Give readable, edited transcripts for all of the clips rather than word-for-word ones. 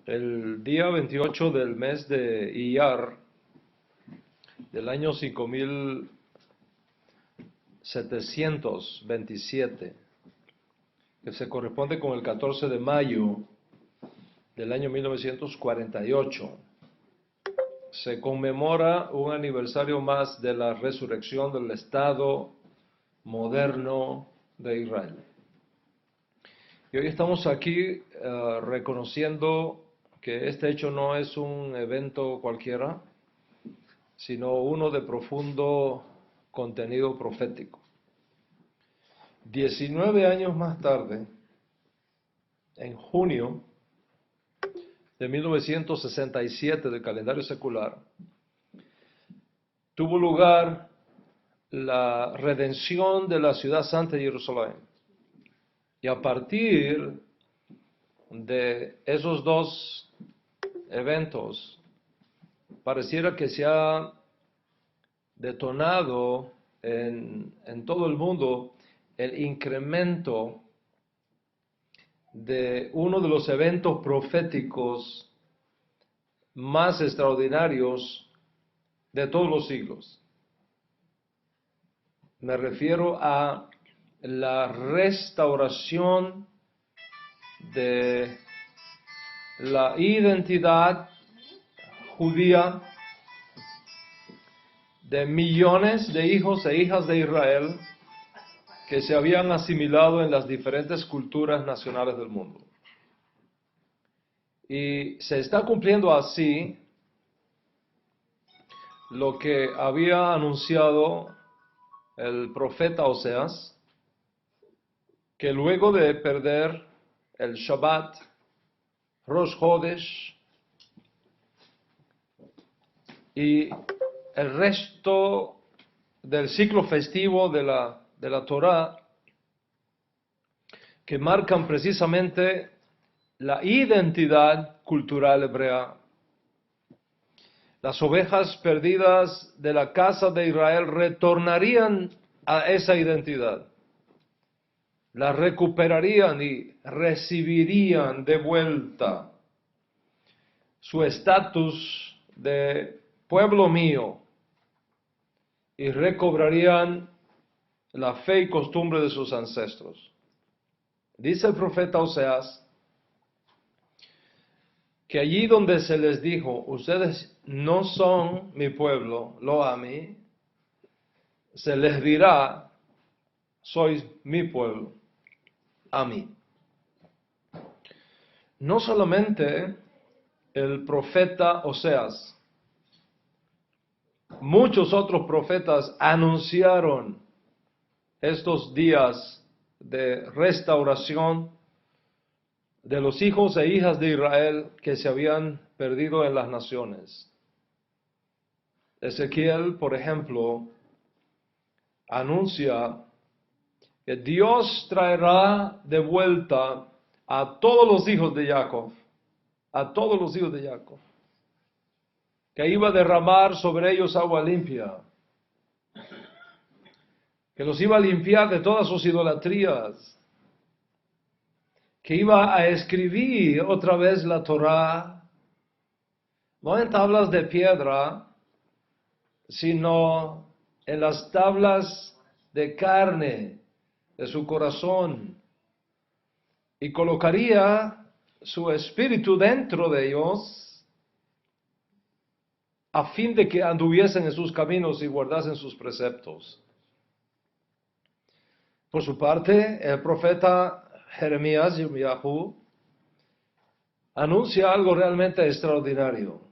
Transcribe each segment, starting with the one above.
El día 28 del mes de Iyar del año 5727, que se corresponde con el 14 de mayo del año 1948, se conmemora un aniversario más de la resurrección del Estado moderno de Israel. Y hoy estamos aquí reconociendo que este hecho no es un evento cualquiera, sino uno de profundo contenido profético. 19 años más tarde, en junio de 1967 del calendario secular, tuvo lugar la redención de la ciudad santa de Jerusalén. Y a partir de esos dos eventos, pareciera que se ha detonado en todo el mundo el incremento de uno de los eventos proféticos más extraordinarios de todos los siglos. Me refiero a la restauración de la identidad judía de millones de hijos e hijas de Israel que se habían asimilado en las diferentes culturas nacionales del mundo. Y se está cumpliendo así lo que había anunciado el profeta Oseas, que luego de perder el Shabbat, Rosh Chodesh y el resto del ciclo festivo de la Torá, que marcan precisamente la identidad cultural hebrea. Las ovejas perdidas de la casa de Israel retornarían a esa identidad, la recuperarían y recibirían de vuelta su estatus de pueblo mío y recobrarían la fe y costumbre de sus ancestros. Dice el profeta Oseas que allí donde se les dijo, ustedes no son mi pueblo, lo amé, se les dirá, sois mi pueblo, a mí. No solamente el profeta Oseas, muchos otros profetas anunciaron estos días de restauración de los hijos e hijas de Israel que se habían perdido en las naciones. Ezequiel, por ejemplo, anuncia que Dios traerá de vuelta a todos los hijos de Jacob, a todos los hijos de Jacob, que iba a derramar sobre ellos agua limpia, que los iba a limpiar de todas sus idolatrías, que iba a escribir otra vez la Torá, no en tablas de piedra, sino en las tablas de carne de su corazón, y colocaría su espíritu dentro de ellos a fin de que anduviesen en sus caminos y guardasen sus preceptos. Por su parte, el profeta Jeremías, Yirmiyahu, anuncia algo realmente extraordinario.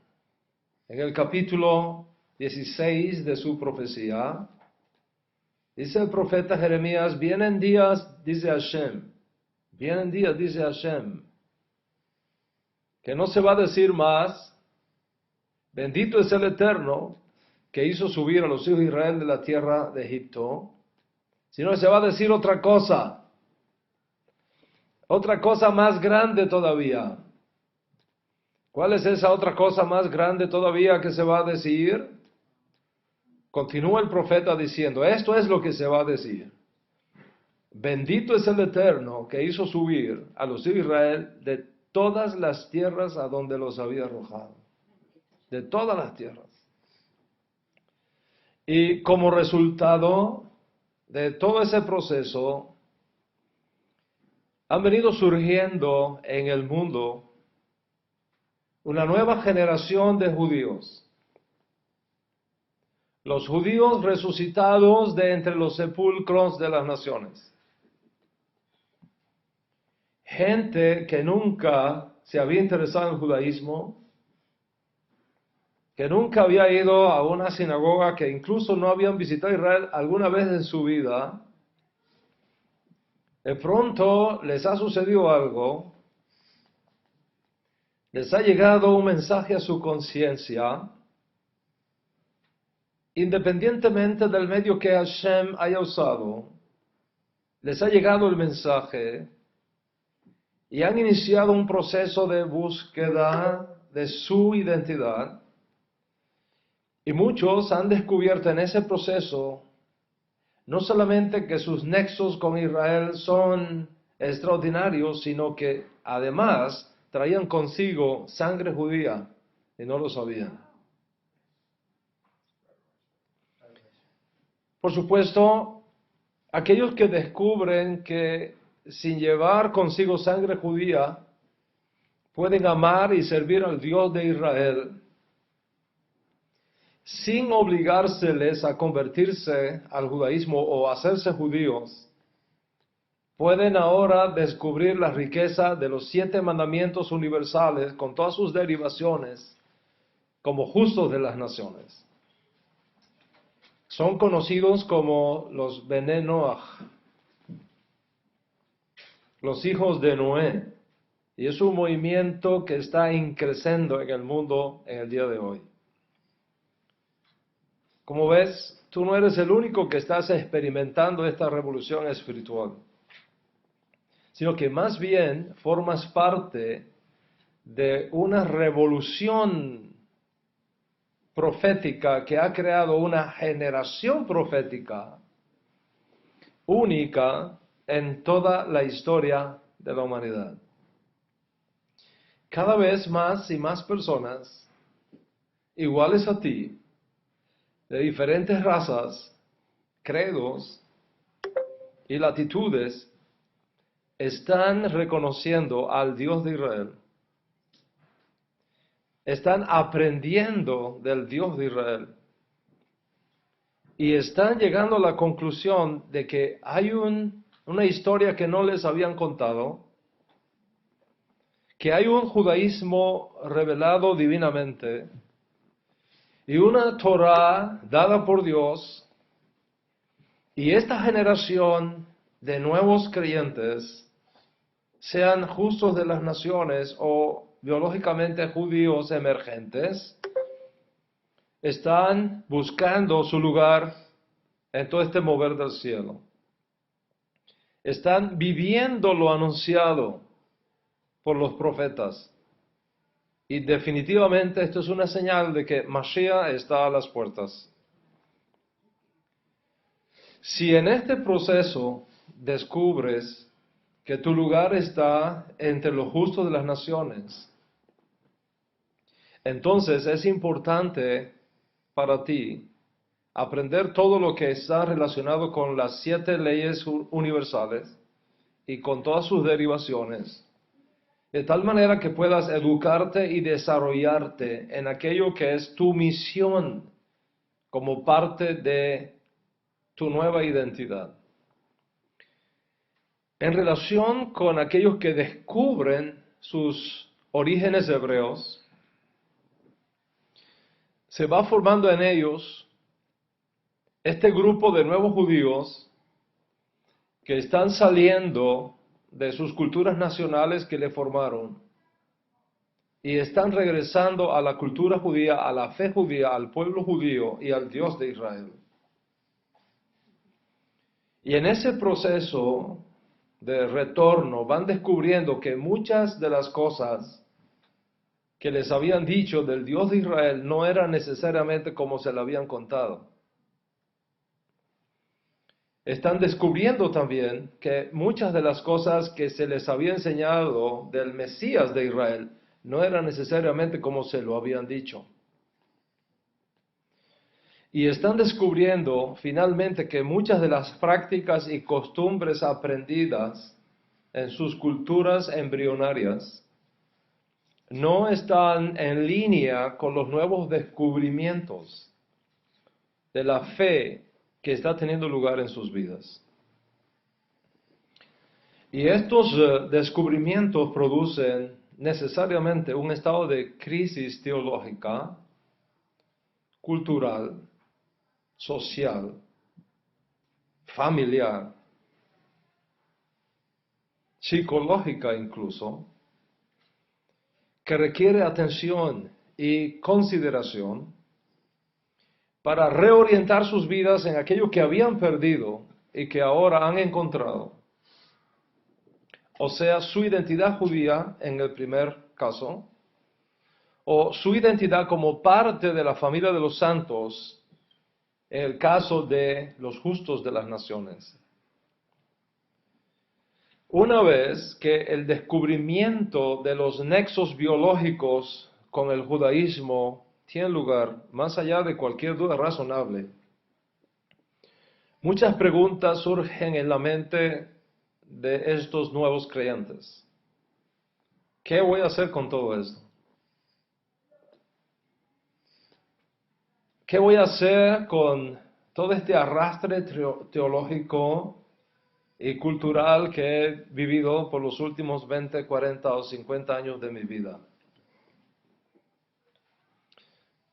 En el capítulo 16 de su profecía, dice el profeta Jeremías, vienen días, dice Hashem, vienen días, dice Hashem, que no se va a decir más, bendito es el Eterno que hizo subir a los hijos de Israel de la tierra de Egipto, sino se va a decir otra cosa más grande todavía. ¿Cuál es esa otra cosa más grande todavía que se va a decir? Continúa el profeta diciendo, esto es lo que se va a decir. Bendito es el Eterno que hizo subir a los hijos de Israel de todas las tierras a donde los había arrojado. De todas las tierras. Y como resultado de todo ese proceso, han venido surgiendo en el mundo una nueva generación de judíos. Los judíos resucitados de entre los sepulcros de las naciones. Gente que nunca se había interesado en el judaísmo, que nunca había ido a una sinagoga, que incluso no habían visitado Israel alguna vez en su vida. De pronto les ha sucedido algo, les ha llegado un mensaje a su conciencia, independientemente del medio que Hashem haya usado, les ha llegado el mensaje y han iniciado un proceso de búsqueda de su identidad. Y muchos han descubierto en ese proceso no solamente que sus nexos con Israel son extraordinarios, sino que además traían consigo sangre judía y no lo sabían. Por supuesto, aquellos que descubren que sin llevar consigo sangre judía pueden amar y servir al Dios de Israel, sin obligárseles a convertirse al judaísmo o a hacerse judíos, pueden ahora descubrir la riqueza de los 7 mandamientos universales con todas sus derivaciones como justos de las naciones. Son conocidos como los Bene Noach, los hijos de Noé, y es un movimiento que está creciendo en el mundo en el día de hoy. Como ves, tú no eres el único que estás experimentando esta revolución espiritual, sino que más bien formas parte de una revolución profética que ha creado una generación profética única en toda la historia de la humanidad. Cada vez más y más personas iguales a ti, de diferentes razas, credos y latitudes, están reconociendo al Dios de Israel. Están aprendiendo del Dios de Israel. Y están llegando a la conclusión de que hay una historia que no les habían contado, que hay un judaísmo revelado divinamente, y una Torah dada por Dios, y esta generación de nuevos creyentes, sean justos de las naciones o biológicamente judíos emergentes, están buscando su lugar en todo este mover del cielo. Están viviendo lo anunciado por los profetas. Y definitivamente esto es una señal de que Mashiach está a las puertas. Si en este proceso descubres que tu lugar está entre los justos de las naciones, entonces es importante para ti aprender todo lo que está relacionado con las 7 leyes universales y con todas sus derivaciones, de tal manera que puedas educarte y desarrollarte en aquello que es tu misión como parte de tu nueva identidad. En relación con aquellos que descubren sus orígenes hebreos, se va formando en ellos este grupo de nuevos judíos que están saliendo de sus culturas nacionales que le formaron y están regresando a la cultura judía, a la fe judía, al pueblo judío y al Dios de Israel. Y en ese proceso de retorno van descubriendo que muchas de las cosas que les habían dicho del Dios de Israel no eran necesariamente como se le habían contado. están descubriendo también que muchas de las cosas que se les había enseñado del Mesías de Israel no eran necesariamente como se lo habían dicho. Y están descubriendo finalmente que muchas de las prácticas y costumbres aprendidas en sus culturas embrionarias no están en línea con los nuevos descubrimientos de la fe que está teniendo lugar en sus vidas. Y estos descubrimientos producen necesariamente un estado de crisis teológica, cultural, social, familiar, psicológica incluso, que requiere atención y consideración para reorientar sus vidas en aquello que habían perdido y que ahora han encontrado. O sea, su identidad judía en el primer caso, o su identidad como parte de la familia de los santos en el caso de los justos de las naciones. Una vez que el descubrimiento de los nexos biológicos con el judaísmo tiene lugar, más allá de cualquier duda razonable, muchas preguntas surgen en la mente de estos nuevos creyentes. ¿Qué voy a hacer con todo esto? ¿Qué voy a hacer con todo este arrastre teológico y cultural que he vivido por los últimos 20, 40 o 50 años de mi vida?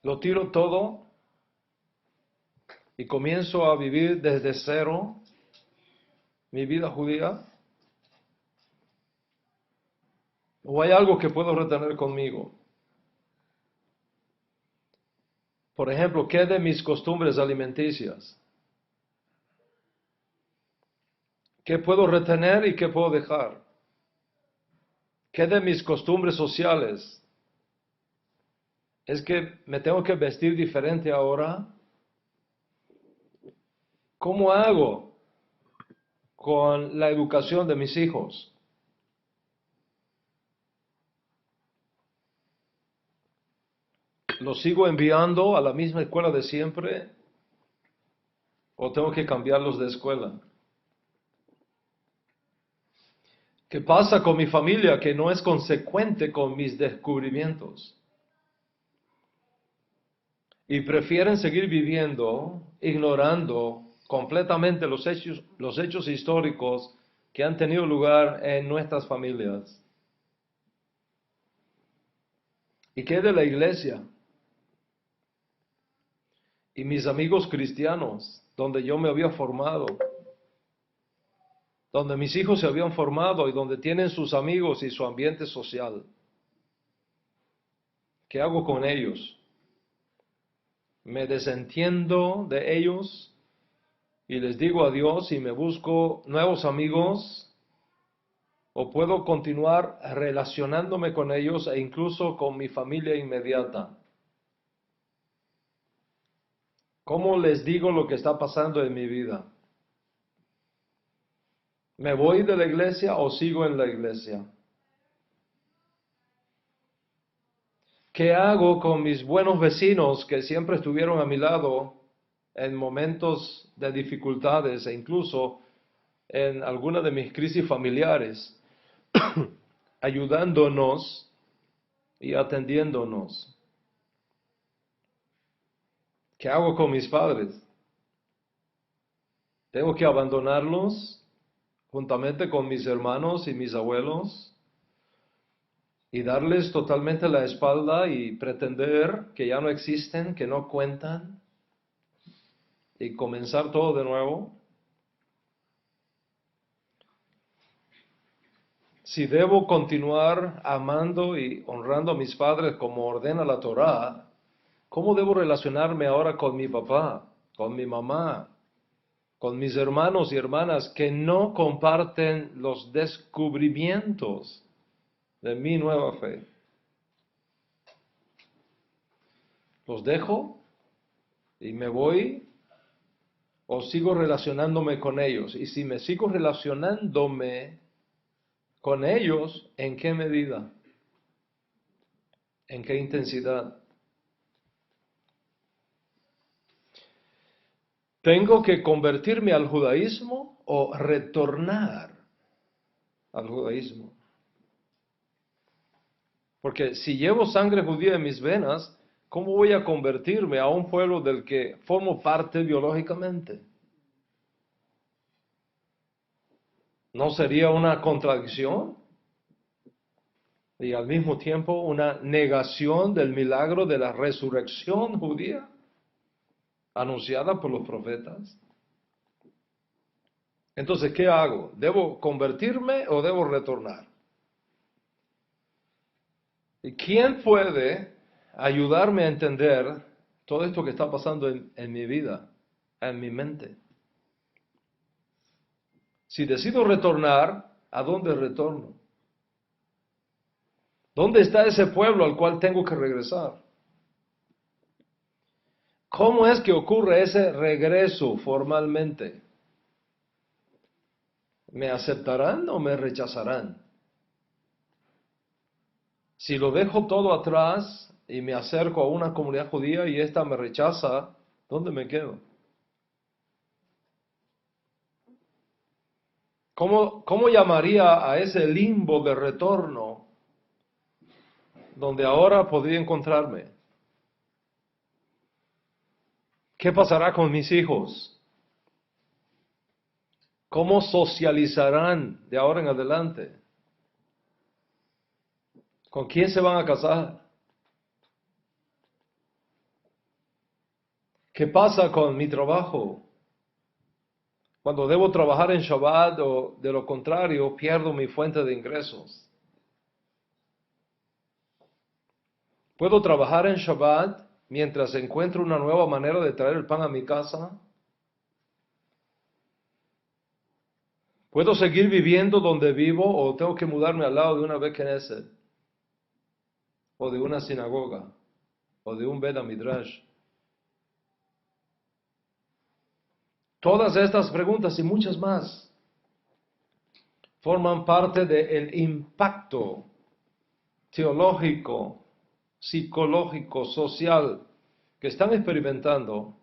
¿Lo tiro todo y comienzo a vivir desde cero mi vida judía? ¿O hay algo que puedo retener conmigo? Por ejemplo, ¿qué de mis costumbres alimenticias? ¿Qué puedo retener y qué puedo dejar? ¿Qué de mis costumbres sociales? ¿Es que me tengo que vestir diferente ahora? ¿Cómo hago con la educación de mis hijos? ¿Los sigo enviando a la misma escuela de siempre o tengo que cambiarlos de escuela? ¿Qué pasa con mi familia que no es consecuente con mis descubrimientos? Y prefieren seguir viviendo, ignorando completamente los hechos históricos que han tenido lugar en nuestras familias. ¿Y qué de la iglesia? Y mis amigos cristianos, donde yo me había formado, donde mis hijos se habían formado y donde tienen sus amigos y su ambiente social. ¿Qué hago con ellos? ¿Me desentiendo de ellos y les digo adiós y me busco nuevos amigos? ¿O puedo continuar relacionándome con ellos e incluso con mi familia inmediata? ¿Cómo les digo lo que está pasando en mi vida? ¿Me voy de la iglesia o sigo en la iglesia? ¿Qué hago con mis buenos vecinos que siempre estuvieron a mi lado en momentos de dificultades e incluso en alguna de mis crisis familiares, ayudándonos y atendiéndonos? ¿Qué hago con mis padres? ¿Tengo que abandonarlos juntamente con mis hermanos y mis abuelos y darles totalmente la espalda y pretender que ya no existen, que no cuentan y comenzar todo de nuevo? Si debo continuar amando y honrando a mis padres como ordena la Torá, ¿cómo debo relacionarme ahora con mi papá, con mi mamá, con mis hermanos y hermanas que no comparten los descubrimientos de mi nueva fe? ¿Los dejo y me voy? ¿O sigo relacionándome con ellos? Y si me sigo relacionándome con ellos, ¿en qué medida? ¿En qué intensidad? ¿Tengo que convertirme al judaísmo o retornar al judaísmo? Porque si llevo sangre judía en mis venas, ¿cómo voy a convertirme a un pueblo del que formo parte biológicamente? ¿No sería una contradicción? Y al mismo tiempo una negación del milagro de la resurrección judía anunciada por los profetas. Entonces, ¿qué hago? ¿Debo convertirme o debo retornar? ¿Y quién puede ayudarme a entender todo esto que está pasando en mi vida, en mi mente? Si decido retornar, ¿a dónde retorno? ¿Dónde está ese pueblo al cual tengo que regresar? ¿Cómo es que ocurre ese regreso formalmente? ¿Me aceptarán o me rechazarán? Si lo dejo todo atrás y me acerco a una comunidad judía y ésta me rechaza, ¿dónde me quedo? ¿Cómo llamaría a ese limbo de retorno donde ahora podría encontrarme? ¿Qué pasará con mis hijos? ¿Cómo socializarán de ahora en adelante? ¿Con quién se van a casar? ¿Qué pasa con mi trabajo? Cuando debo trabajar en Shabbat o de lo contrario, pierdo mi fuente de ingresos. ¿Puedo trabajar en Shabbat mientras encuentro una nueva manera de traer el pan a mi casa? ¿Puedo seguir viviendo donde vivo o tengo que mudarme al lado de una Beit Knesset? ¿O de una sinagoga? ¿O de un Bet Midrash? Todas estas preguntas y muchas más forman parte del impacto teológico, psicológico, social que están experimentando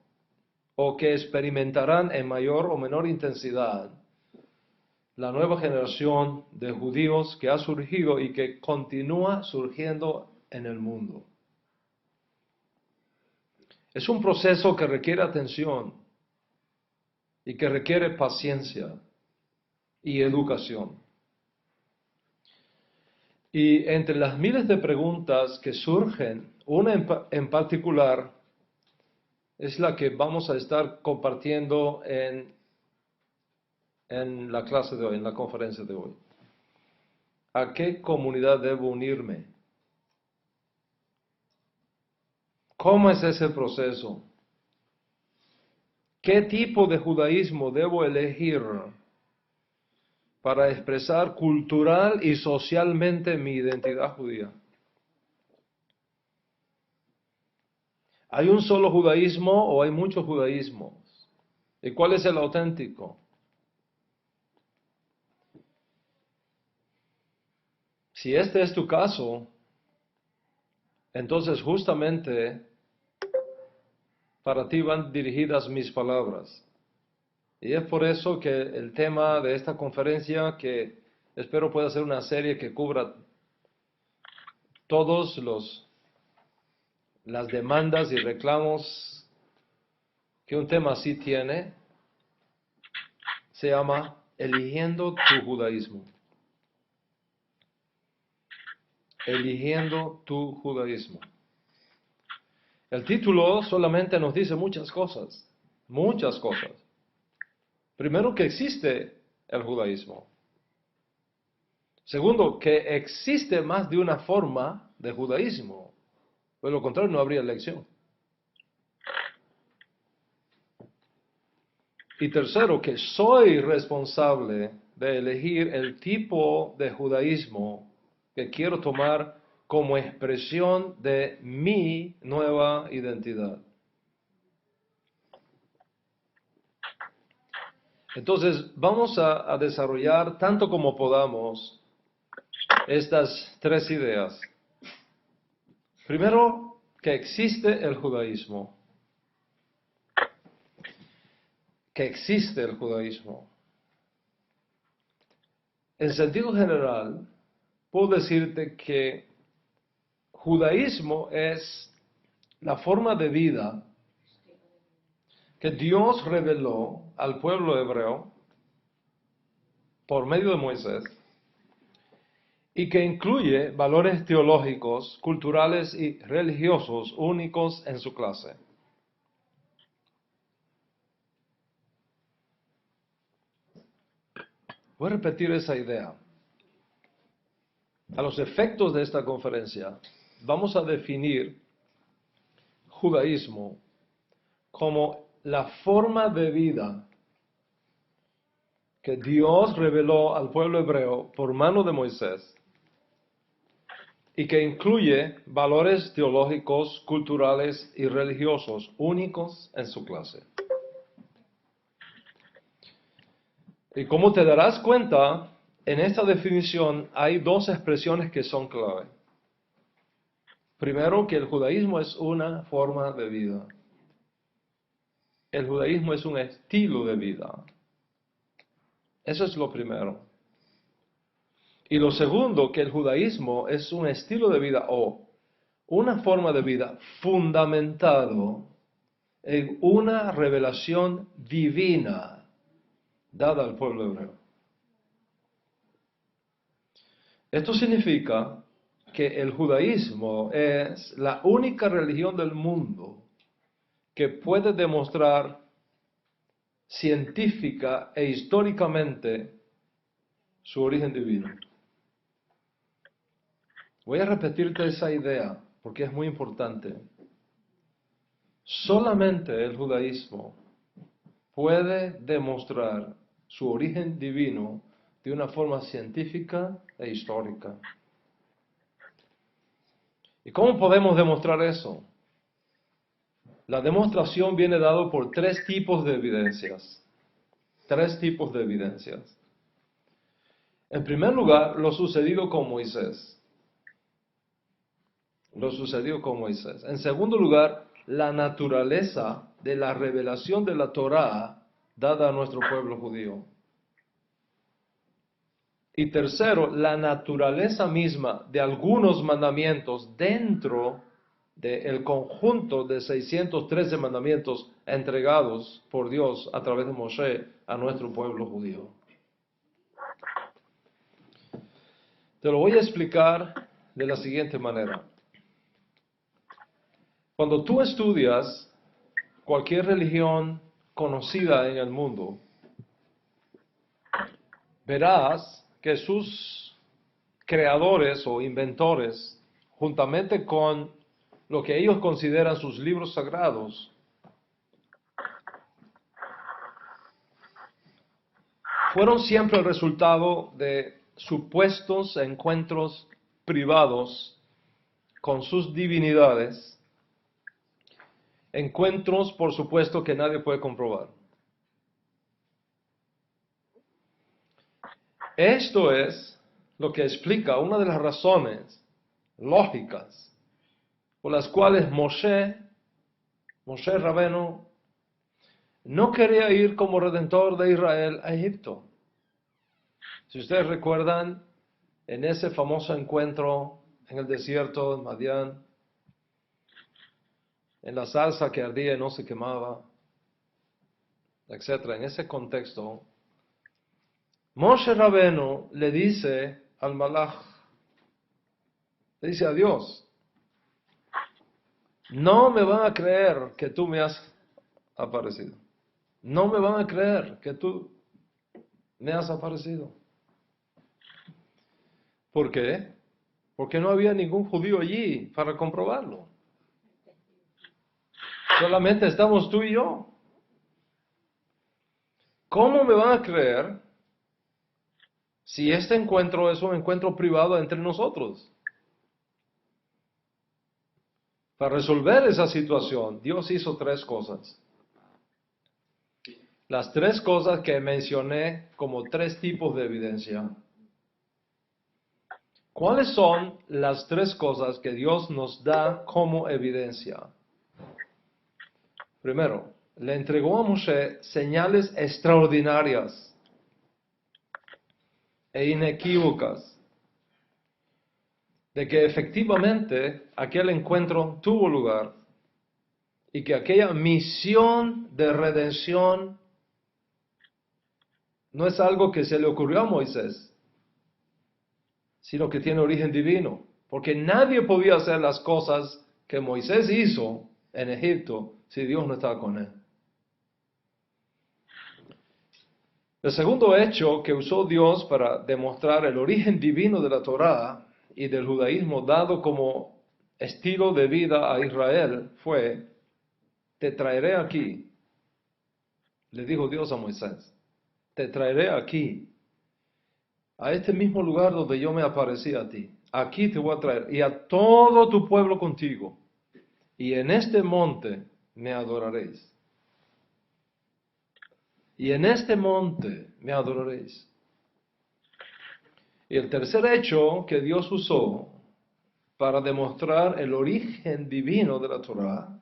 o que experimentarán en mayor o menor intensidad la nueva generación de judíos que ha surgido y que continúa surgiendo en el mundo. Es un proceso que requiere atención y que requiere paciencia y educación. Y entre las miles de preguntas que surgen, una en particular es la que vamos a estar compartiendo en la clase de hoy, en la conferencia de hoy. ¿A qué comunidad debo unirme? ¿Cómo es ese proceso? ¿Qué tipo de judaísmo debo elegir para expresar cultural y socialmente mi identidad judía? ¿Hay un solo judaísmo o hay muchos judaísmos? ¿Y cuál es el auténtico? Si este es tu caso, entonces justamente para ti van dirigidas mis palabras. Y es por eso que el tema de esta conferencia, que espero pueda ser una serie que cubra todos las demandas y reclamos que un tema así tiene, se llama Eligiendo tu judaísmo. Eligiendo tu judaísmo. El título solamente nos dice muchas cosas, muchas cosas. Primero, que existe el judaísmo. Segundo, que existe más de una forma de judaísmo. De lo contrario, no habría elección. Y tercero, que soy responsable de elegir el tipo de judaísmo que quiero tomar como expresión de mi nueva identidad. Entonces, vamos a desarrollar tanto como podamos estas tres ideas. Primero, que existe el judaísmo. Que existe el judaísmo. En sentido general, puedo decirte que judaísmo es la forma de vida que Dios reveló al pueblo hebreo por medio de Moisés y que incluye valores teológicos, culturales y religiosos únicos en su clase. Voy a repetir esa idea. A los efectos de esta conferencia, vamos a definir judaísmo como la forma de vida que Dios reveló al pueblo hebreo por mano de Moisés y que incluye valores teológicos, culturales y religiosos únicos en su clase. Y como te darás cuenta, en esta definición hay dos expresiones que son clave. Primero, que el judaísmo es una forma de vida. El judaísmo es un estilo de vida. Eso es lo primero. Y lo segundo, que el judaísmo es un estilo de vida o una forma de vida fundamentado en una revelación divina dada al pueblo hebreo. Esto significa que el judaísmo es la única religión del mundo que puede demostrar científica e históricamente su origen divino. Voy a repetirte esa idea porque es muy importante. Solamente el judaísmo puede demostrar su origen divino de una forma científica e histórica. ¿Y cómo podemos demostrar eso? La demostración viene dada por tres tipos de evidencias. Tres tipos de evidencias. En primer lugar, lo sucedido con Moisés. Lo sucedió con Moisés. En segundo lugar, la naturaleza de la revelación de la Torá dada a nuestro pueblo judío. Y tercero, la naturaleza misma de algunos mandamientos dentro del conjunto de 613 mandamientos entregados por Dios a través de Moshe a nuestro pueblo judío. Te lo voy a explicar de la siguiente manera. Cuando tú estudias cualquier religión conocida en el mundo, verás que sus creadores o inventores, juntamente con lo que ellos consideran sus libros sagrados, fueron siempre el resultado de supuestos encuentros privados con sus divinidades, encuentros, por supuesto, que nadie puede comprobar. Esto es lo que explica una de las razones lógicas por las cuales Moshe Rabenu, no quería ir como redentor de Israel a Egipto. Si ustedes recuerdan, en ese famoso encuentro en el desierto de Madián, en la salsa que ardía y no se quemaba, etc. En ese contexto, Moshe Rabenu le dice al Malach, le dice a Dios, no me van a creer que tú me has aparecido. No me van a creer que tú me has aparecido. ¿Por qué? Porque no había ningún judío allí para comprobarlo. Solamente estamos tú y yo. ¿Cómo me van a creer si este encuentro es un encuentro privado entre nosotros? Para resolver esa situación, Dios hizo tres cosas. las tres cosas que mencioné como tres tipos de evidencia. ¿Cuáles son las tres cosas que Dios nos da como evidencia? Primero, le entregó a Moshe señales extraordinarias e inequívocas de que efectivamente aquel encuentro tuvo lugar y que aquella misión de redención no es algo que se le ocurrió a Moisés, sino que tiene origen divino, porque nadie podía hacer las cosas que Moisés hizo en Egipto si Dios no estaba con él. El segundo hecho que usó Dios para demostrar el origen divino de la Torá y del judaísmo dado como estilo de vida a Israel fue: te traeré aquí, le dijo Dios a Moisés, te traeré aquí, a este mismo lugar donde yo me aparecí a ti. Aquí te voy a traer, y a todo tu pueblo contigo, y en este monte me adoraréis. Y en este monte me adoraréis. Y el tercer hecho que Dios usó para demostrar el origen divino de la Torá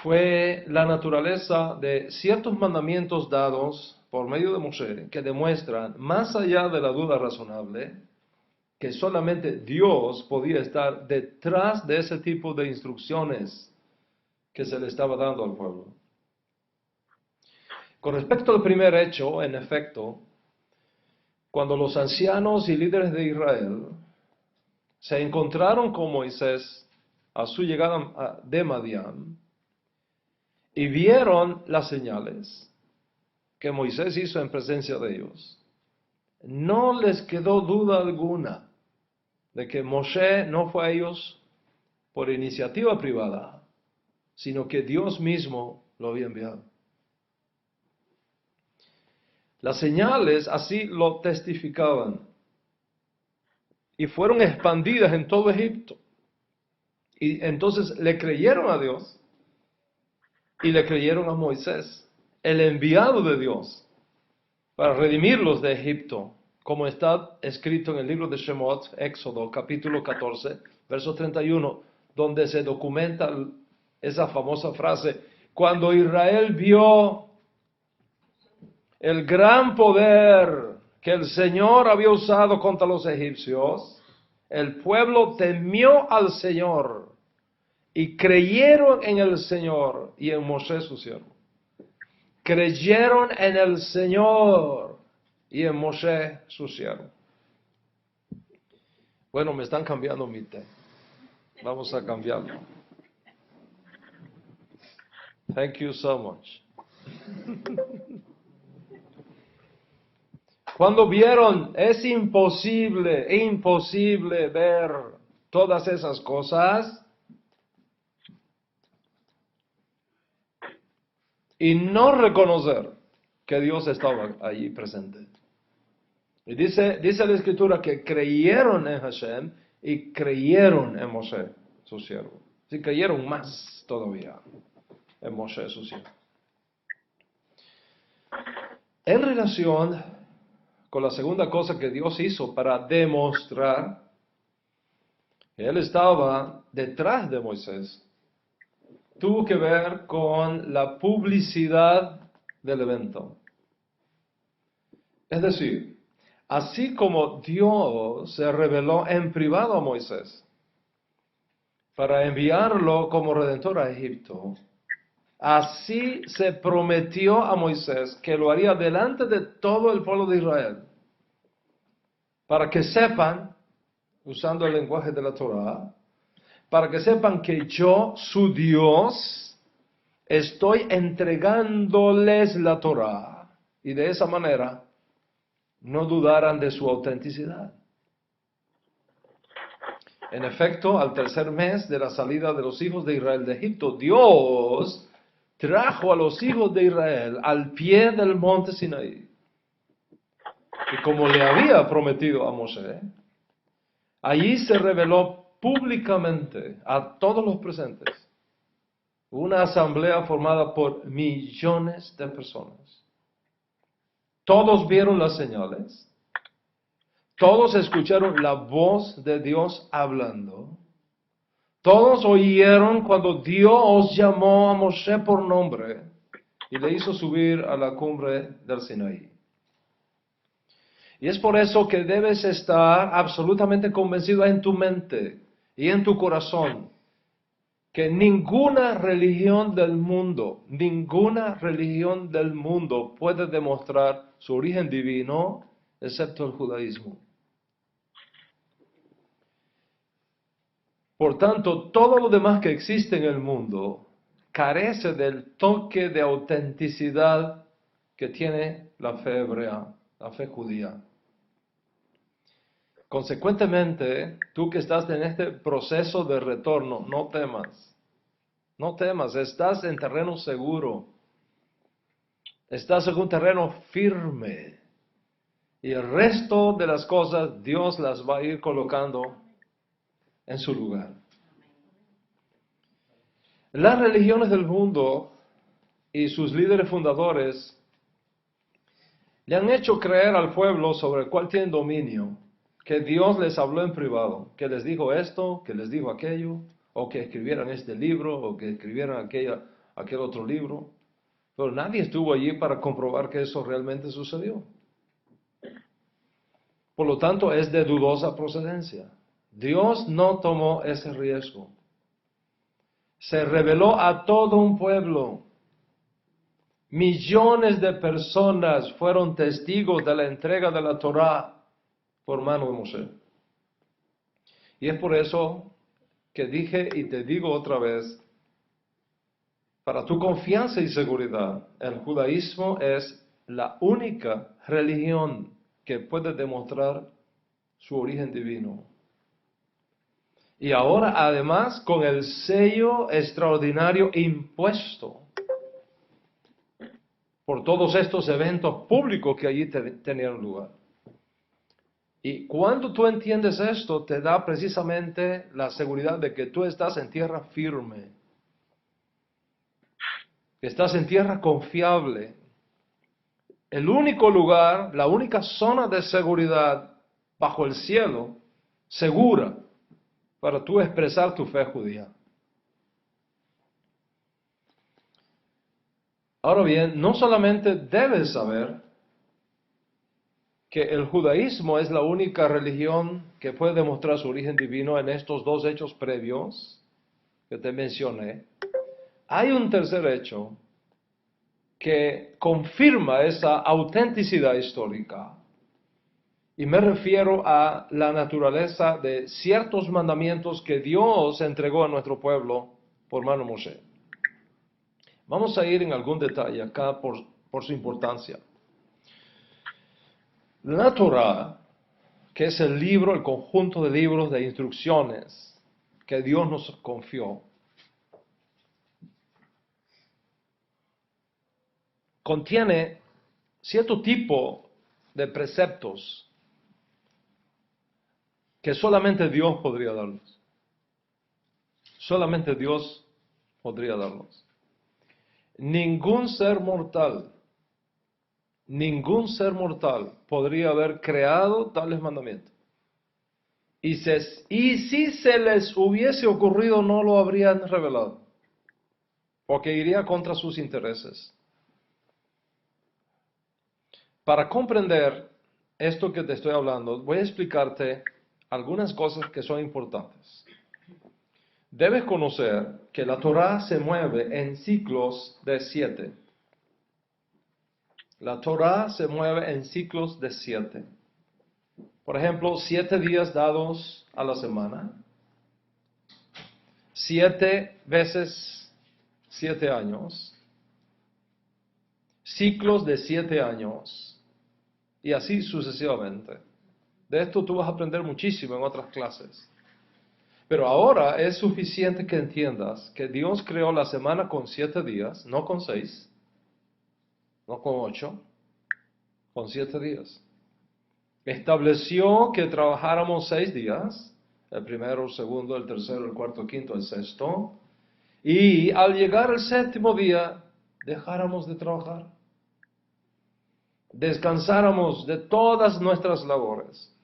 fue la naturaleza de ciertos mandamientos dados por medio de Moshe, que demuestran, más allá de la duda razonable, que solamente Dios podía estar detrás de ese tipo de instrucciones que se le estaba dando al pueblo. Con respecto al primer hecho, en efecto, cuando los ancianos y líderes de Israel se encontraron con Moisés a su llegada de Madián y vieron las señales que Moisés hizo en presencia de ellos, no les quedó duda alguna de que Moshe no fue a ellos por iniciativa privada, sino que Dios mismo lo había enviado. Las señales así lo testificaban y fueron expandidas en todo Egipto. Y entonces le creyeron a Dios y le creyeron a Moisés, el enviado de Dios, para redimirlos de Egipto, como está escrito en el libro de Shemot, Éxodo, capítulo 14, verso 31, donde se documenta esa famosa frase: cuando Israel vio el gran poder que el Señor había usado contra los egipcios, el pueblo temió al Señor y creyeron en el Señor y en Moshe su siervo. Creyeron en el Señor y en Moshe su siervo. Bueno, me están cambiando mi té. Vamos a cambiarlo. Thank you so much. Cuando vieron, es imposible ver todas esas cosas y no reconocer que Dios estaba allí presente. Y dice la Escritura que creyeron en Hashem y creyeron en Moshe, su siervo. Sí, creyeron más todavía en Moshe, su siervo. En relación con la segunda cosa que Dios hizo para demostrar que Él estaba detrás de Moisés, tuvo que ver con la publicidad del evento. Es decir, así como Dios se reveló en privado a Moisés para enviarlo como redentor a Egipto, así se prometió a Moisés que lo haría delante de todo el pueblo de Israel, para que sepan, usando el lenguaje de la Torá, para que sepan que yo, su Dios, estoy entregándoles la Torá, y de esa manera no dudaran de su autenticidad. En efecto, al tercer mes de la salida de los hijos de Israel de Egipto, Dios trajo a los hijos de Israel al pie del monte Sinaí. Y como le había prometido a Moshe, allí se reveló públicamente a todos los presentes Una asamblea formada por millones de personas. Todos vieron las señales. Todos escucharon la voz de Dios hablando. Todos oyeron cuando Dios llamó a Moshe por nombre y le hizo subir a la cumbre del Sinaí. Y es por eso que debes estar absolutamente convencido en tu mente y en tu corazón que ninguna religión del mundo puede demostrar su origen divino excepto el judaísmo. Por tanto, todo lo demás que existe en el mundo carece del toque de autenticidad que tiene la fe hebrea, la fe judía. Consecuentemente, tú que estás en este proceso de retorno, no temas. No temas, estás en terreno seguro. Estás en un terreno firme. Y el resto de las cosas Dios las va a ir colocando en su lugar. Las religiones del mundo y sus líderes fundadores le han hecho creer al pueblo sobre el cual tienen dominio que Dios les habló en privado, que les dijo esto, que les dijo aquello, o que escribieran este libro, o que escribieran aquel otro libro. Pero nadie estuvo allí para comprobar que eso realmente sucedió. Por lo tanto, es de dudosa procedencia. Dios no tomó ese riesgo. Se reveló a todo un pueblo. Millones de personas fueron testigos de la entrega de la Torá por mano de Moshe. Y es por eso que dije y te digo otra vez, para tu confianza y seguridad, el judaísmo es la única religión que puede demostrar su origen divino. Y ahora además con el sello extraordinario impuesto por todos estos eventos públicos que allí tenían lugar. Y cuando tú entiendes esto, te da precisamente la seguridad de que tú estás en tierra firme, que estás en tierra confiable. El único lugar, la única zona de seguridad bajo el cielo, segura, para tú expresar tu fe judía. Ahora bien, no solamente debes saber que el judaísmo es la única religión que puede demostrar su origen divino en estos dos hechos previos que te mencioné. Hay un tercer hecho que confirma esa autenticidad histórica. Y me refiero a la naturaleza de ciertos mandamientos que Dios entregó a nuestro pueblo por mano de Moshe. Vamos a ir en algún detalle acá por su importancia. La Torá, que es el libro, el conjunto de libros de instrucciones que Dios nos confió, contiene cierto tipo de preceptos que solamente Dios podría darnos. Solamente Dios podría darnos. Ningún ser mortal podría haber creado tales mandamientos. Y si se les hubiese ocurrido, no lo habrían revelado, porque iría contra sus intereses. Para comprender esto que te estoy hablando, voy a explicarte algunas cosas que son importantes. Debes conocer que la Torá se mueve en ciclos de 7. La Torá se mueve en ciclos de 7. Por ejemplo, 7 días dados a la semana. 7 veces 7 años. Ciclos de 7 años. Y así sucesivamente. De esto tú vas a aprender muchísimo en otras clases. Pero ahora es suficiente que entiendas que Dios creó la semana con 7 días, no con 6, no con 8, con 7 días. Estableció que trabajáramos 6 días, el primero, el segundo, el tercero, el cuarto, el quinto, el sexto, y al llegar el séptimo día, dejáramos de trabajar, descansáramos de todas nuestras labores.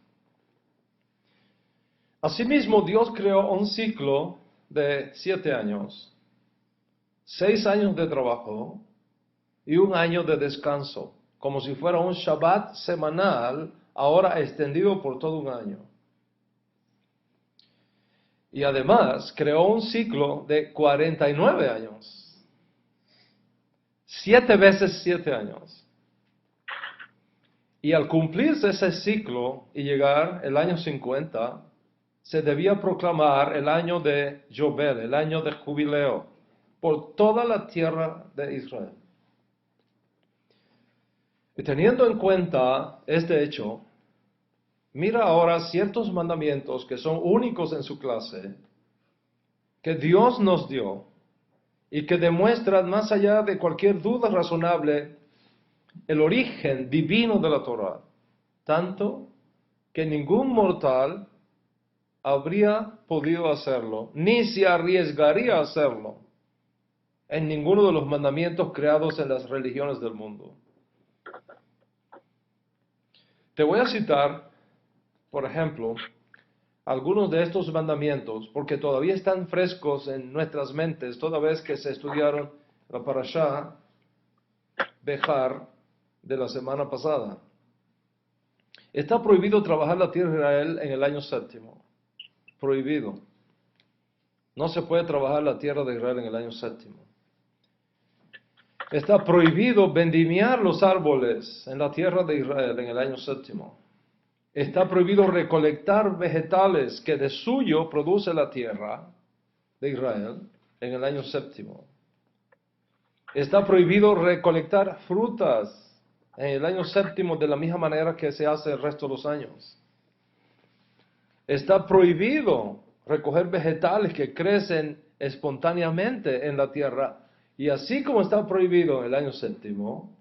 Asimismo, Dios creó un ciclo de 7 años, 6 años de trabajo y 1 año de descanso, como si fuera un Shabbat semanal, ahora extendido por todo 1 año. Y además creó un ciclo de 49 años, 7 veces 7 años. Y al cumplirse ese ciclo y llegar el año 50, se debía proclamar el año de Yobel, el año de jubileo, por toda la tierra de Israel. Y teniendo en cuenta este hecho, mira ahora ciertos mandamientos que son únicos en su clase, que Dios nos dio y que demuestran más allá de cualquier duda razonable el origen divino de la Torah, tanto que ningún mortal habría podido hacerlo, ni se arriesgaría a hacerlo en ninguno de los mandamientos creados en las religiones del mundo. Te voy a citar, por ejemplo, algunos de estos mandamientos, porque todavía están frescos en nuestras mentes, toda vez que se estudiaron la Parashá Bejar de la semana pasada. Está prohibido trabajar la tierra de Israel en el año séptimo. Prohibido. No se puede trabajar la tierra de Israel en el año séptimo. Está prohibido vendimiar los árboles en la tierra de Israel en el año séptimo. Está prohibido recolectar vegetales que de suyo produce la tierra de Israel en el año séptimo. Está prohibido recolectar frutas en el año séptimo de la misma manera que se hace el resto de los años. Está prohibido recoger vegetales que crecen espontáneamente en la tierra. Y así como está prohibido en el año séptimo,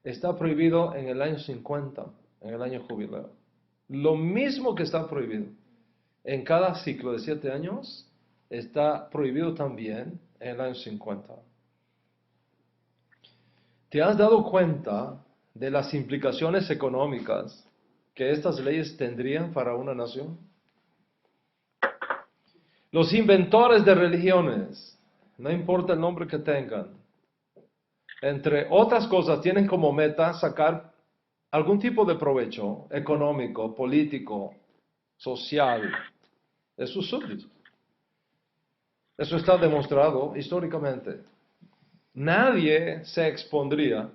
está prohibido en el año 50, en el año jubileo. Lo mismo que está prohibido en cada ciclo de 7 años, está prohibido también en el año 50. ¿Te has dado cuenta de las implicaciones económicas que estas leyes tendrían para una nación? Los inventores de religiones, no importa el nombre que tengan, entre otras cosas tienen como meta sacar algún tipo de provecho económico, político, social de sus súbditos. Eso está demostrado históricamente. Nadie se expondría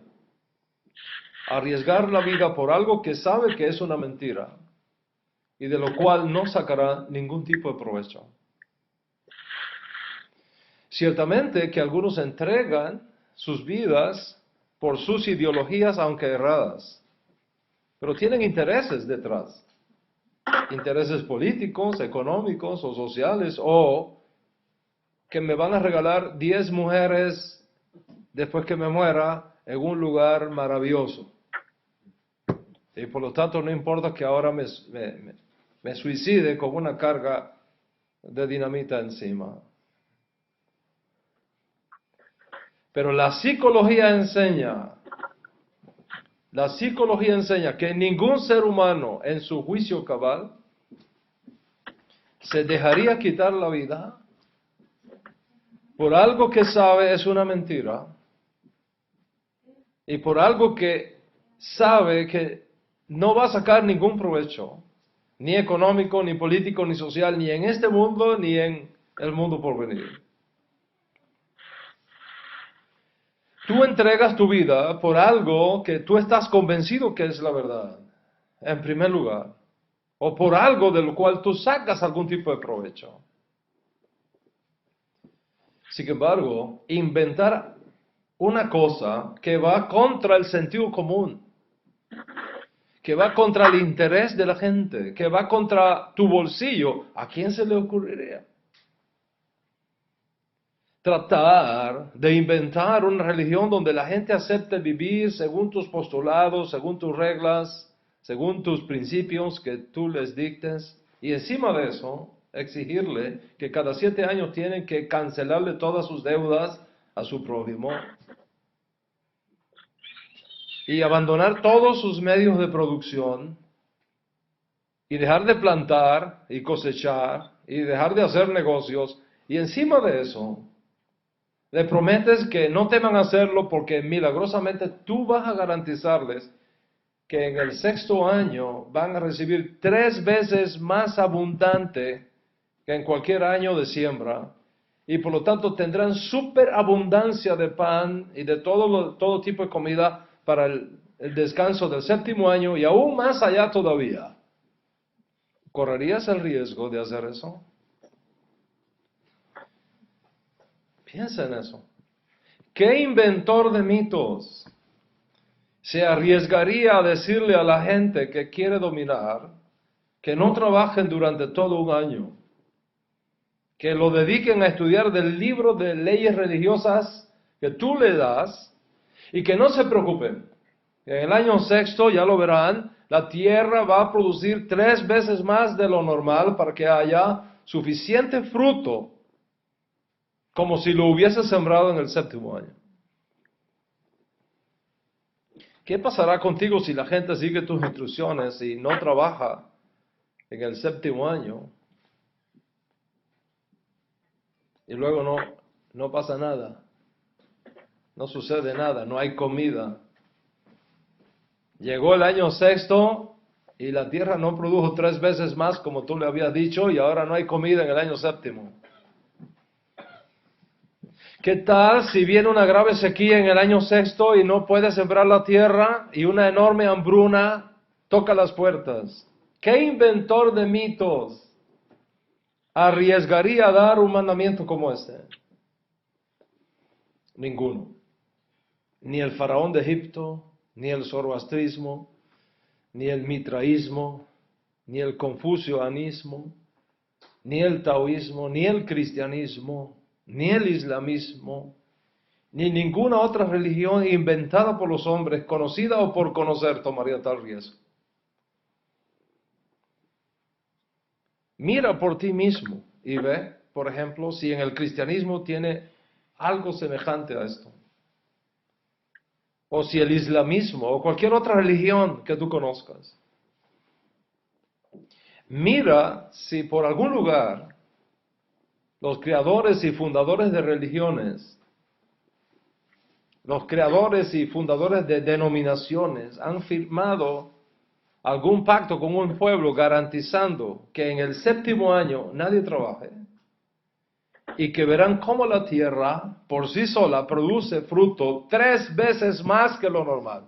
a arriesgar la vida por algo que sabe que es una mentira y de lo cual no sacará ningún tipo de provecho. Ciertamente que algunos entregan sus vidas por sus ideologías, aunque erradas, pero tienen intereses detrás, intereses políticos, económicos o sociales, o que me van a regalar 10 mujeres después que me muera en un lugar maravilloso. Y por lo tanto no importa que ahora me suicide con una carga de dinamita encima. Pero la psicología enseña que ningún ser humano en su juicio cabal se dejaría quitar la vida por algo que sabe es una mentira y por algo que sabe que no va a sacar ningún provecho, ni económico, ni político, ni social, ni en este mundo, ni en el mundo por venir. Tú entregas tu vida por algo que tú estás convencido que es la verdad, en primer lugar, o por algo de lo cual tú sacas algún tipo de provecho. Sin embargo, inventar una cosa que va contra el sentido común, que va contra el interés de la gente, que va contra tu bolsillo, ¿a quién se le ocurriría? Tratar de inventar una religión donde la gente acepte vivir según tus postulados, según tus reglas, según tus principios que tú les dictes, y encima de eso, exigirle que cada 7 años tienen que cancelarle todas sus deudas a su prójimo y abandonar todos sus medios de producción y dejar de plantar y cosechar y dejar de hacer negocios, y encima de eso le prometes que no teman hacerlo porque milagrosamente tú vas a garantizarles que en el 6º año van a recibir 3 veces más abundante que en cualquier año de siembra, y por lo tanto tendrán superabundancia de pan y de todo tipo de comida para el descanso del 7º año y aún más allá todavía. ¿Correrías el riesgo de hacer eso? Piensa en eso. ¿Qué inventor de mitos se arriesgaría a decirle a la gente que quiere dominar que no trabajen durante todo un año, que lo dediquen a estudiar del libro de leyes religiosas que tú le das y que no se preocupen? En el año 6º, ya lo verán, la tierra va a producir 3 veces más de lo normal para que haya suficiente fruto como si lo hubiese sembrado en el 7º año. ¿Qué pasará contigo si la gente sigue tus instrucciones y no trabaja en el 7º año? Y luego no pasa nada, no sucede nada, no hay comida. Llegó el año 6º y la tierra no produjo 3 veces más como tú le habías dicho, y ahora no hay comida en el año 7º. ¿Qué tal si viene una grave sequía en el año 6º y no puede sembrar la tierra y una enorme hambruna toca las puertas? ¿Qué inventor de mitos arriesgaría a dar un mandamiento como este? Ninguno. Ni el faraón de Egipto, ni el zoroastrismo, ni el mitraísmo, ni el confucianismo, ni el taoísmo, ni el cristianismo, ni el islamismo, ni ninguna otra religión inventada por los hombres, conocida o por conocer, tomaría tal riesgo. Mira por ti mismo y ve, por ejemplo, si en el cristianismo tiene algo semejante a esto. O si el islamismo o cualquier otra religión que tú conozcas. Mira si por algún lugar los creadores y fundadores de religiones, los creadores y fundadores de denominaciones han firmado algún pacto con un pueblo garantizando que en el 7º año nadie trabaje y que verán cómo la tierra por sí sola produce fruto 3 veces más que lo normal.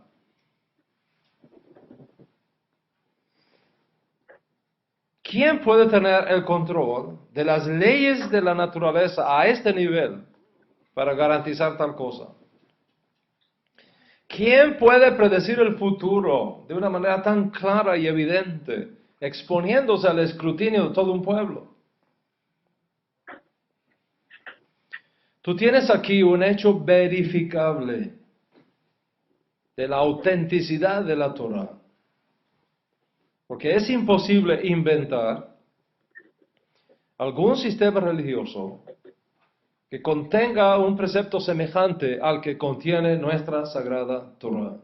¿Quién puede tener el control de las leyes de la naturaleza a este nivel para garantizar tal cosa? ¿Quién puede predecir el futuro de una manera tan clara y evidente, exponiéndose al escrutinio de todo un pueblo? Tú tienes aquí un hecho verificable de la autenticidad de la Torah. Porque es imposible inventar algún sistema religioso que contenga un precepto semejante al que contiene nuestra sagrada Torah.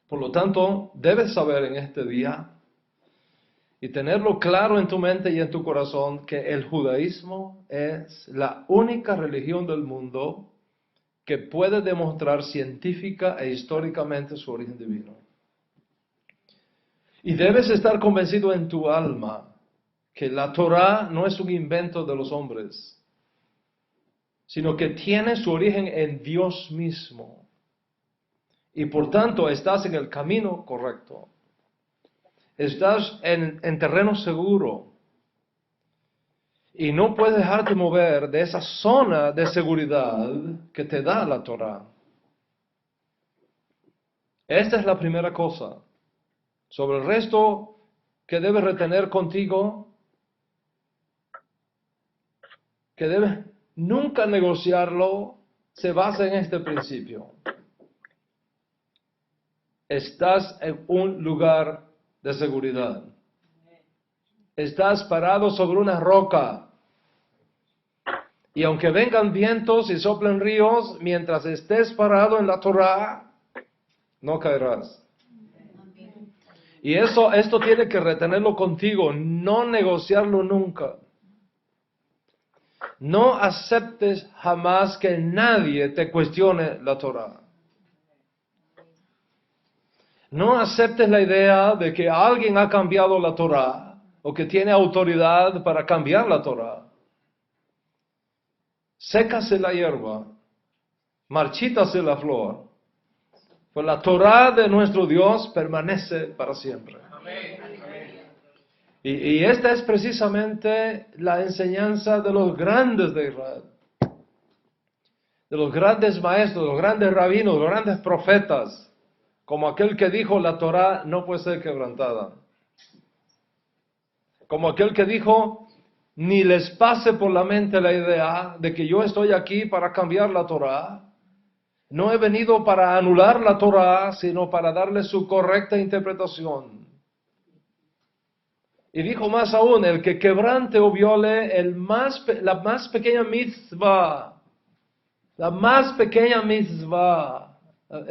Por lo tanto, debes saber en este día y tenerlo claro en tu mente y en tu corazón que el judaísmo es la única religión del mundo que puede demostrar científica e históricamente su origen divino. Y debes estar convencido en tu alma que la Torah no es un invento de los hombres, sino que tiene su origen en Dios mismo. Y por tanto estás en el camino correcto. Estás en terreno seguro. Y no puedes dejarte mover de esa zona de seguridad que te da la Torah. Esta es la primera cosa. Sobre el resto que debes retener contigo, que debes nunca negociarlo, se basa en este principio. Estás en un lugar de seguridad. Estás parado sobre una roca. Y aunque vengan vientos y soplen ríos, mientras estés parado en la Torá, no caerás. Y esto tiene que retenerlo contigo, no negociarlo nunca. No aceptes jamás que nadie te cuestione la Torá. No aceptes la idea de que alguien ha cambiado la Torá o que tiene autoridad para cambiar la Torá. Sécase la hierba, marchítase la flor, pues la Torá de nuestro Dios permanece para siempre. Y esta es precisamente la enseñanza de los grandes de Israel, de los grandes maestros, de los grandes rabinos, de los grandes profetas, como aquel que dijo la Torá no puede ser quebrantada. Como aquel que dijo, ni les pase por la mente la idea de que yo estoy aquí para cambiar la Torá. No he venido para anular la Torá, sino para darle su correcta interpretación. Y dijo más aún, el que quebrante o viole la más pequeña mitzvah, el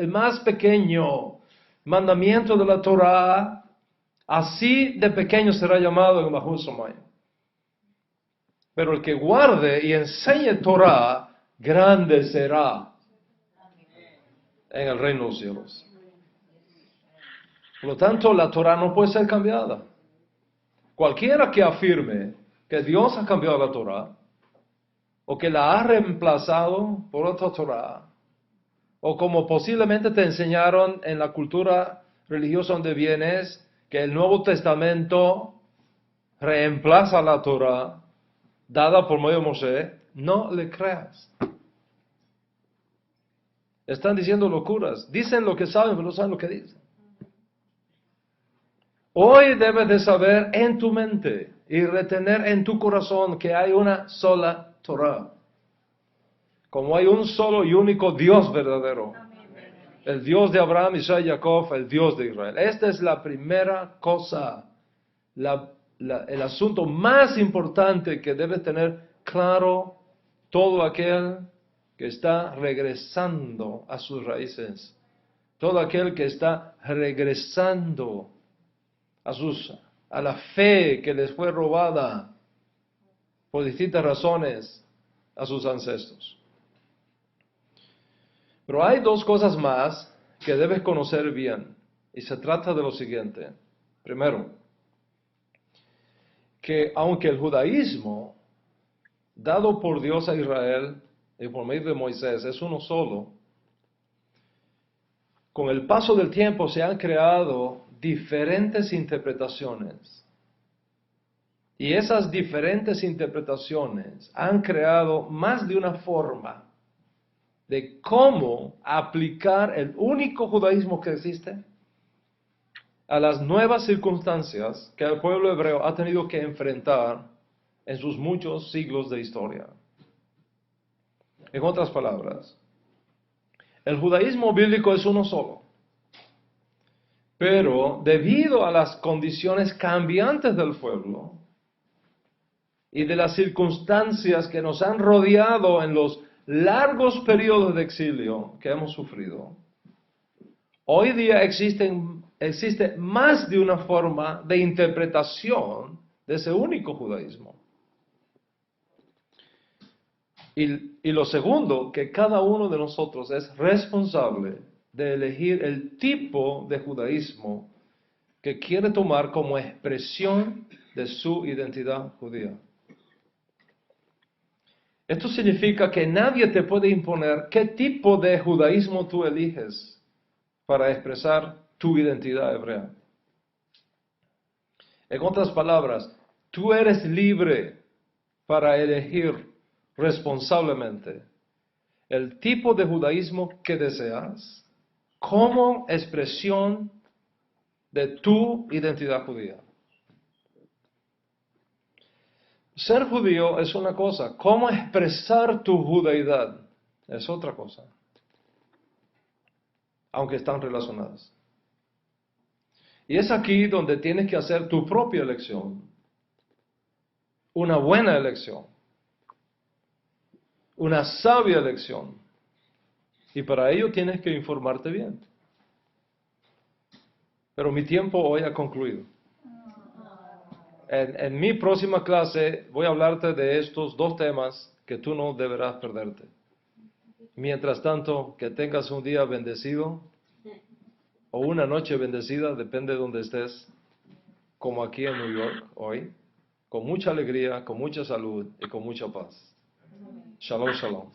más pequeño mandamiento de la Torá, así de pequeño será llamado en Mahut Somay. Pero el que guarde y enseñe Torah, grande será en el reino de los cielos. Por lo tanto, la Torah no puede ser cambiada. Cualquiera que afirme que Dios ha cambiado la Torah, o que la ha reemplazado por otra Torah, o como posiblemente te enseñaron en la cultura religiosa donde vienes, que el Nuevo Testamento reemplaza la Torah dada por medio de Moshe, no le creas. Están diciendo locuras. Dicen lo que saben, pero no saben lo que dicen. Hoy debes de saber en tu mente y retener en tu corazón que hay una sola Torah. Como hay un solo y único Dios verdadero. El Dios de Abraham, Isaac y Jacob, el Dios de Israel. Esta es la primera cosa, el asunto más importante que debe tener claro todo aquel que está regresando a sus raíces. Todo aquel que está regresando a la fe que les fue robada por distintas razones a sus ancestros. Pero hay dos cosas más que debes conocer bien, y se trata de lo siguiente. Primero, que aunque el judaísmo dado por Dios a Israel y por medio de Moisés es uno solo, con el paso del tiempo se han creado diferentes interpretaciones. Y esas diferentes interpretaciones han creado más de una forma de cómo aplicar el único judaísmo que existe a las nuevas circunstancias que el pueblo hebreo ha tenido que enfrentar en sus muchos siglos de historia. En otras palabras, el judaísmo bíblico es uno solo, pero debido a las condiciones cambiantes del pueblo y de las circunstancias que nos han rodeado en los largos periodos de exilio que hemos sufrido, hoy día existe más de una forma de interpretación de ese único judaísmo. Y lo segundo, que cada uno de nosotros es responsable de elegir el tipo de judaísmo que quiere tomar como expresión de su identidad judía. Esto significa que nadie te puede imponer qué tipo de judaísmo tú eliges para expresar tu identidad hebrea. En otras palabras, tú eres libre para elegir responsablemente el tipo de judaísmo que deseas como expresión de tu identidad judía. Ser judío es una cosa, cómo expresar tu judaidad es otra cosa, aunque están relacionadas. Y es aquí donde tienes que hacer tu propia elección una buena elección, una sabia elección. Y para ello tienes que informarte bien. Pero mi tiempo hoy ha concluido. En mi próxima clase voy a hablarte de estos dos temas que tú no deberás perderte. Mientras tanto, que tengas un día bendecido o una noche bendecida, depende de donde estés, como aquí en New York hoy, con mucha alegría, con mucha salud y con mucha paz. Shalom, shalom.